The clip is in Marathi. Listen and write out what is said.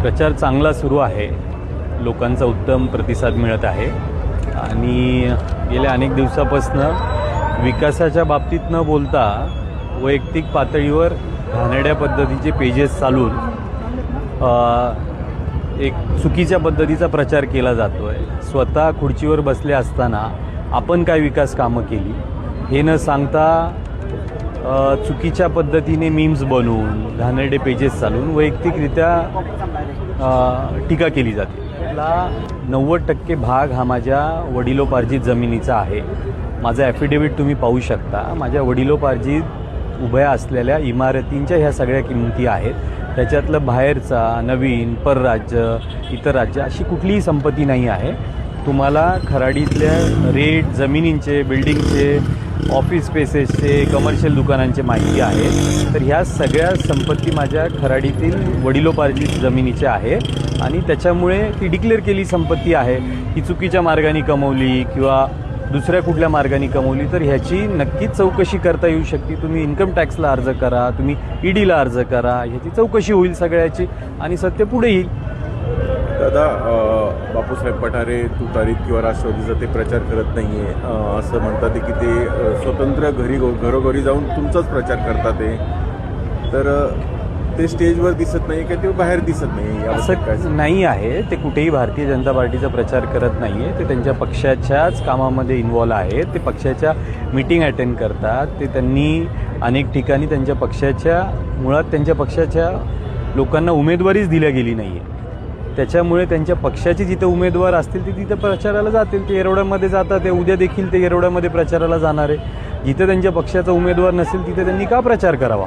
प्रचार चांगला सुरू आहे. लोकांचा उत्तम प्रतिसाद मिळत आहे आणि गेल्या अनेक दिवसापासून विकासाच्या बाबतीत न बोलता वैयक्तिक पातळीवर घाणेरड्या पद्धतीचे पेजेस चालून एक चुकीच्या पद्धतीचा प्रचार केला जातो आहे. स्वतः खुर्चीवर बसले असताना आपण काय विकास कामं केली हे न सांगता चुकीच्या पद्धतीने मीम्स बनवून घाणेरडे पेजेस चालून वैयक्तिकरित्या टीका केली जाते. त्याला 90% भाग हा माझ्या वडिलोपार्जित जमिनीचा आहे. माझं ॲफिडेविट तुम्ही पाहू शकता. माझ्या वडिलोपार्जित उभ्या असलेल्या इमारतींच्या ह्या सगळ्या किंमती आहेत. त्याच्यातलं बाहेरचा नवीन परराज्य इतर राज्य अशी कुठलीही संपत्ती नाही आहे. तुम्हाला खराडीतल्या रेट जमिनींचे बिल्डिंगचे ऑफिस स्पेसेसचे कमर्शियल दुकानांचे माहिती आहे. तर ह्या सगळ्या संपत्ती माझ्या खराडीतील वडिलोपार्जित जमिनीचे आहे आणि त्याच्यामुळे ती डिक्लेअर केली संपत्ती आहे. ही चुकीच्या मार्गाने कमवली किंवा दुसऱ्या कुठल्या मार्गाने कमवली तर ह्याची नक्कीच चौकशी करता येऊ शकते. तुम्ही इन्कम टॅक्सला अर्ज करा, तुम्ही ईडीला अर्ज करा, ह्याची चौकशी होईल सगळ्याची आणि सत्य पुढे येईल. दादा, बापूसाहेब पठारे तुतारीत किंवा राष्ट्रवादीचा ते प्रचार करत नाही आहे असं म्हणतात की ते स्वतंत्र घरोघरी जाऊन तुमचाच प्रचार करतात आहे. तर ते स्टेजवर दिसत नाही का ते बाहेर दिसत नाही असं नाही आहे. ते कुठेही भारतीय जनता पार्टीचा प्रचार करत नाही आहे. ते त्यांच्या पक्षाच्याच कामामध्ये इन्व्हॉल्व आहेत. ते पक्षाच्या मीटिंग अटेंड करतात. ते त्यांनी अनेक ठिकाणी त्यांच्या पक्षाच्या मुळात त्यांच्या पक्षाच्या लोकांना उमेदवारीच दिल्या गेली नाही आहे. त्याच्यामुळे त्यांच्या पक्षाचे जिथे उमेदवार असतील ते तिथं प्रचाराला जातील. ते येरवड्यामध्ये जातात. ते उद्या देखील ते येरवड्यामध्ये प्रचाराला जाणार आहे. जिथे त्यांच्या पक्षाचा उमेदवार नसेल तिथे त्यांनी का प्रचार करावा.